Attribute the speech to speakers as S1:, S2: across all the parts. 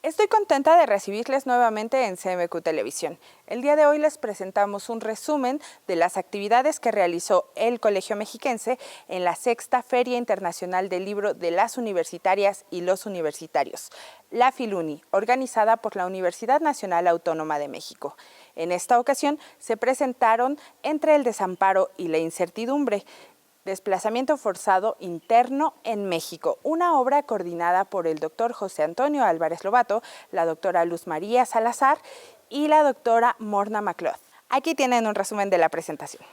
S1: Estoy contenta de recibirles nuevamente en CMQ Televisión. El día de hoy les presentamos un resumen de las actividades que realizó el Colegio Mexiquense en la 6ª Feria Internacional del Libro de las Universitarias y los Universitarios, la Filuni, organizada por la Universidad Nacional Autónoma de México. En esta ocasión se presentaron Entre el desamparo y la incertidumbre, Desplazamiento forzado interno en México, una obra coordinada por el doctor José Antonio Álvarez Lobato, la doctora Luz María Salazar y la doctora Morna MacLeod. Aquí tienen un resumen de la presentación.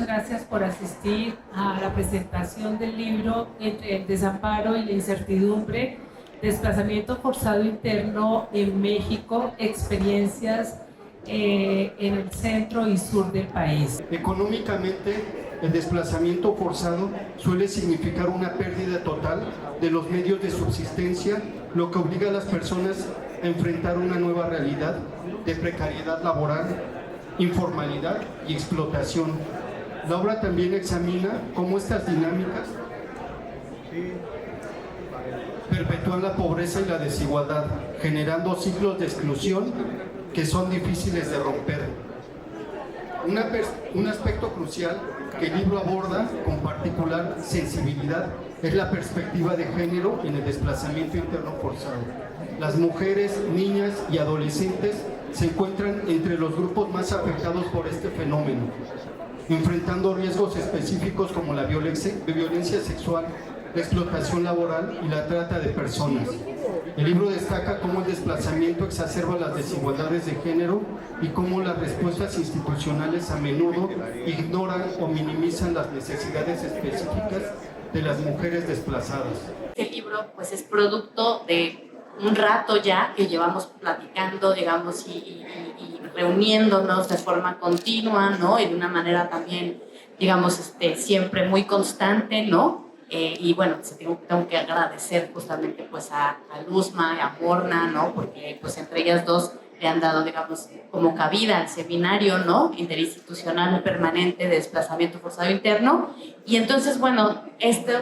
S2: Gracias por asistir a la presentación del libro Entre el desamparo y la incertidumbre, Desplazamiento forzado interno en México, experiencias en el centro y sur del país.
S3: Económicamente, el desplazamiento forzado suele significar una pérdida total de los medios de subsistencia, lo que obliga a las personas a enfrentar una nueva realidad de precariedad laboral, informalidad y explotación. La obra también examina cómo estas dinámicas perpetúan la pobreza y la desigualdad, generando ciclos de exclusión que son difíciles de romper. Un aspecto crucial que el libro aborda con particular sensibilidad es la perspectiva de género en el desplazamiento interno forzado. Las mujeres, niñas y adolescentes se encuentran entre los grupos más afectados por este fenómeno, enfrentando riesgos específicos como la violencia sexual, la explotación laboral y la trata de personas. El libro destaca cómo el desplazamiento exacerba las desigualdades de género y cómo las respuestas institucionales a menudo ignoran o minimizan las necesidades específicas de las mujeres desplazadas.
S4: Este libro pues es producto de un rato ya que llevamos platicando, digamos, y reuniéndonos de forma continua, ¿no? Y de una manera también, digamos, siempre muy constante, ¿no? Y bueno, tengo que agradecer justamente pues a Luzma y a Morna, ¿no? Porque pues entre ellas dos le han dado, digamos, como cabida al seminario, ¿no? Interinstitucional permanente de desplazamiento forzado interno. Y entonces, bueno,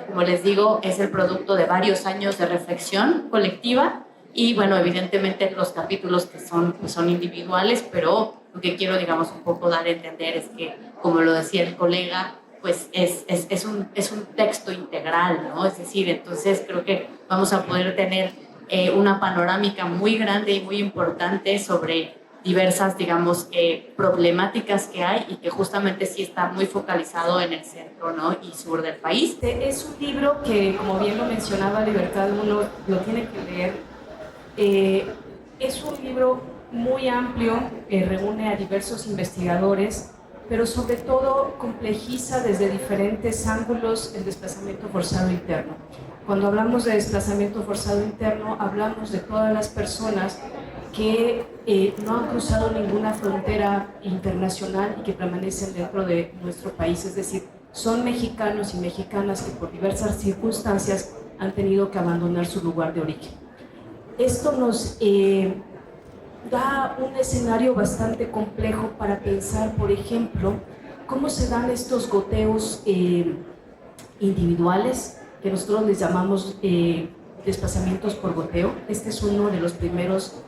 S4: como les digo, es el producto de varios años de reflexión colectiva. Y bueno, evidentemente los capítulos que son individuales, pero lo que quiero, digamos, un poco dar a entender es que, como lo decía el colega, pues es un texto integral, ¿no? Es decir, entonces creo que vamos a poder tener una panorámica muy grande y muy importante sobre diversas, digamos, problemáticas que hay y que justamente sí está muy focalizado en el centro, ¿no? Y sur del país.
S2: Es un libro que, como bien lo mencionaba Libertad, uno lo tiene que leer. Es un libro muy amplio que reúne a diversos investigadores, pero sobre todo complejiza desde diferentes ángulos el desplazamiento forzado interno. Cuando hablamos de desplazamiento forzado interno, hablamos de todas las personas que no han cruzado ninguna frontera internacional y que permanecen dentro de nuestro país, es decir, son mexicanos y mexicanas que por diversas circunstancias han tenido que abandonar su lugar de origen. Esto nos da un escenario bastante complejo para pensar, por ejemplo, cómo se dan estos goteos individuales, que nosotros les llamamos desplazamientos por goteo. Este es uno de los primeros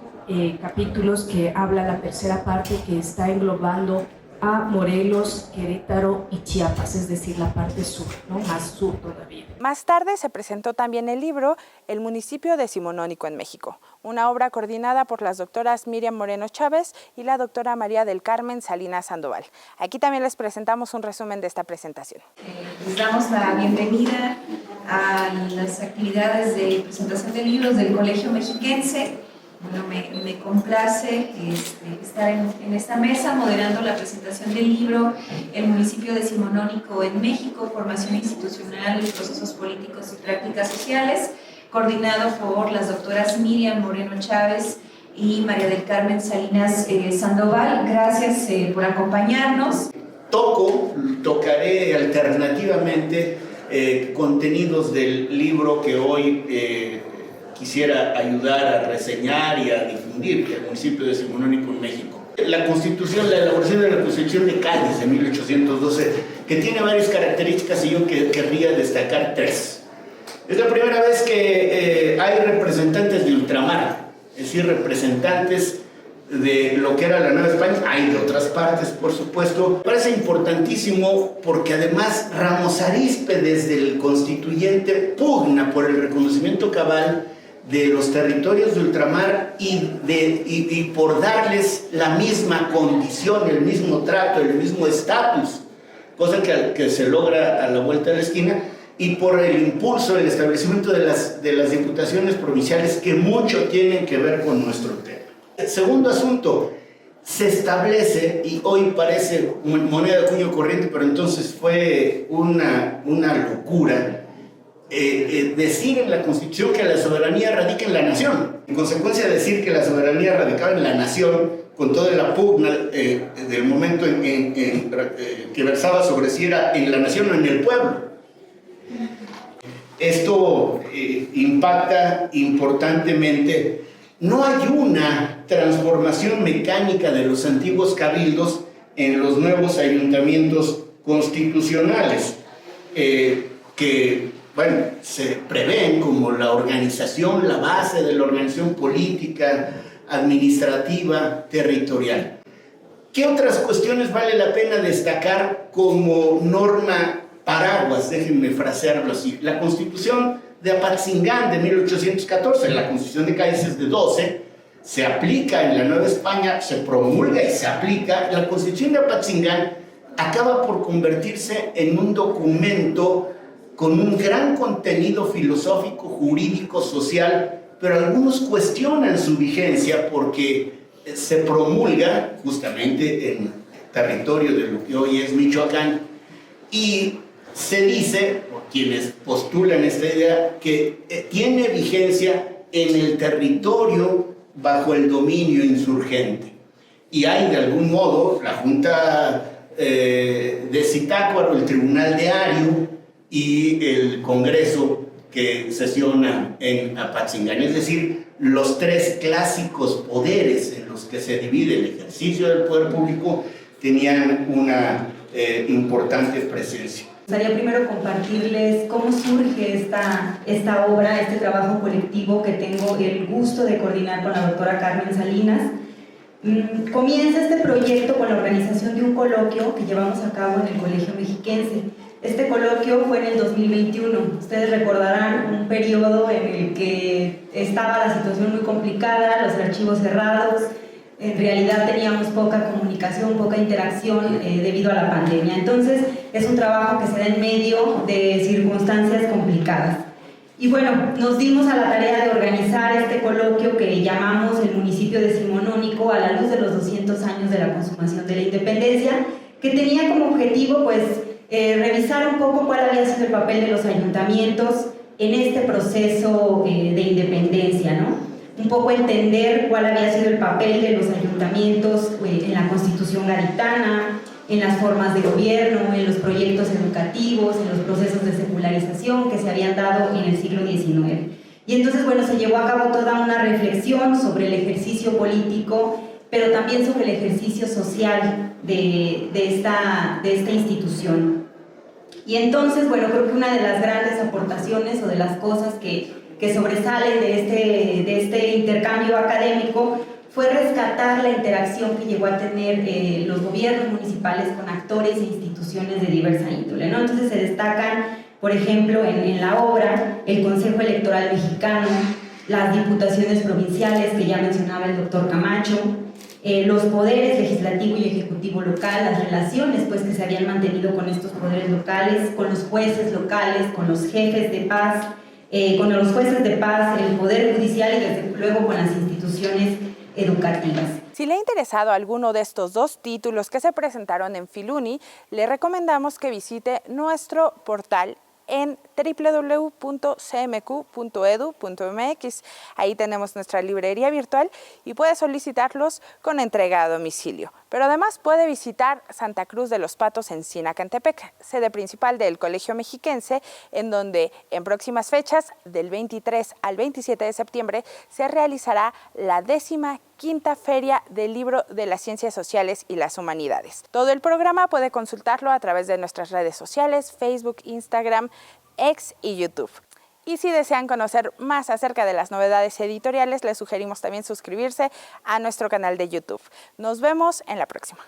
S2: capítulos que habla la tercera parte, que está englobando a Morelos, Querétaro y Chiapas, es decir, la parte sur, ¿no? Más sur todavía.
S1: Más tarde se presentó también el libro El municipio decimonónico en México, una obra coordinada por las doctoras Miriam Moreno Chávez y la doctora María del Carmen Salinas Sandoval. Aquí también les presentamos un resumen de esta presentación.
S5: Les damos la bienvenida a las actividades de presentación de libros del Colegio Mexiquense. Bueno, me complace estar en esta mesa moderando la presentación del libro El municipio decimonónico en México, formación institucional, procesos políticos y prácticas sociales, coordinado por las doctoras Miriam Moreno Chávez y María del Carmen Salinas Sandoval. Gracias por acompañarnos.
S6: Tocaré alternativamente contenidos del libro que hoy quisiera ayudar a reseñar y a difundir el municipio decimonónico en México. La Constitución, la elaboración de la Constitución de Cádiz de 1812, que tiene varias características y yo querría destacar tres. Es la primera vez que hay representantes de ultramar, es decir, representantes de lo que era la Nueva España, hay de otras partes, por supuesto. Me parece importantísimo porque además Ramos Arizpe, desde el constituyente, pugna por el reconocimiento cabal de los territorios de ultramar y por darles la misma condición, el mismo trato, el mismo estatus, cosa que se logra a la vuelta de la esquina, y por el impulso del establecimiento de las diputaciones provinciales, que mucho tienen que ver con nuestro tema. El segundo asunto, se establece, y hoy parece moneda de cuño corriente, pero entonces fue una locura, decir en la Constitución que la soberanía radica en la nación. En consecuencia, decir que la soberanía radicaba en la nación, con toda la pugna del momento que versaba sobre si era en la nación o en el pueblo. Esto impacta importantemente. No hay una transformación mecánica de los antiguos cabildos en los nuevos ayuntamientos constitucionales, que, bueno, se prevén como la organización, la base de la organización política, administrativa, territorial. ¿Qué otras cuestiones vale la pena destacar como norma paraguas? Déjenme frasearlo así. La Constitución de Apatzingán de 1814, la Constitución de Cádiz es de 12, se aplica en la Nueva España, se promulga y se aplica. La Constitución de Apatzingán acaba por convertirse en un documento con un gran contenido filosófico, jurídico, social, pero algunos cuestionan su vigencia porque se promulga justamente en territorio de lo que hoy es Michoacán, y se dice, por quienes postulan esta idea, que tiene vigencia en el territorio bajo el dominio insurgente. Y hay de algún modo la Junta de Zitácuaro, el Tribunal de Ario y el Congreso que sesiona en Apatzingán. Es decir, los tres clásicos poderes en los que se divide el ejercicio del poder público tenían una importante presencia.
S7: Me gustaría primero compartirles cómo surge esta obra, este trabajo colectivo que tengo el gusto de coordinar con la doctora Carmen Salinas. Comienza este proyecto con la organización de un coloquio que llevamos a cabo en el Colegio Mexiquense. Este coloquio fue en el 2021. Ustedes recordarán un periodo en el que estaba la situación muy complicada, los archivos cerrados. En realidad teníamos poca comunicación, poca interacción debido a la pandemia. Entonces es un trabajo que se da en medio de circunstancias complicadas. Y bueno, nos dimos a la tarea de organizar este coloquio que llamamos el municipio decimonónico a la luz de los 200 años de la consumación de la independencia, que tenía como objetivo pues revisar un poco cuál había sido el papel de los ayuntamientos en este proceso de independencia, ¿no? Un poco entender cuál había sido el papel de los ayuntamientos en la Constitución garitana, en las formas de gobierno, en los proyectos educativos, en los procesos de secularización que se habían dado en el siglo XIX. Y entonces, bueno, se llevó a cabo toda una reflexión sobre el ejercicio político, pero también sobre el ejercicio social de esta institución. Y entonces, bueno, creo que una de las grandes aportaciones o de las cosas que sobresalen de este intercambio académico fue rescatar la interacción que llegó a tener los gobiernos municipales con actores e instituciones de diversa índole, ¿no? Entonces se destacan, por ejemplo, en la obra, el Consejo Electoral Mexicano, las diputaciones provinciales que ya mencionaba el doctor Camacho, los poderes legislativo y ejecutivo local, las relaciones pues, que se habían mantenido con estos poderes locales, con los jueces locales, con los jefes de paz, con los jueces de paz, el Poder Judicial y desde luego con las instituciones educativas.
S1: Si le ha interesado alguno de estos dos títulos que se presentaron en Filuni, le recomendamos que visite nuestro portal en www.cmq.edu.mx. Ahí tenemos nuestra librería virtual y puede solicitarlos con entrega a domicilio. Pero además puede visitar Santa Cruz de los Patos en Sinacantepec, sede principal del Colegio Mexiquense, en donde en próximas fechas, del 23 al 27 de septiembre, se realizará la 15ª Feria del Libro de las Ciencias Sociales y las Humanidades. Todo el programa puede consultarlo a través de nuestras redes sociales, Facebook, Instagram, X y YouTube. Y si desean conocer más acerca de las novedades editoriales, les sugerimos también suscribirse a nuestro canal de YouTube. Nos vemos en la próxima.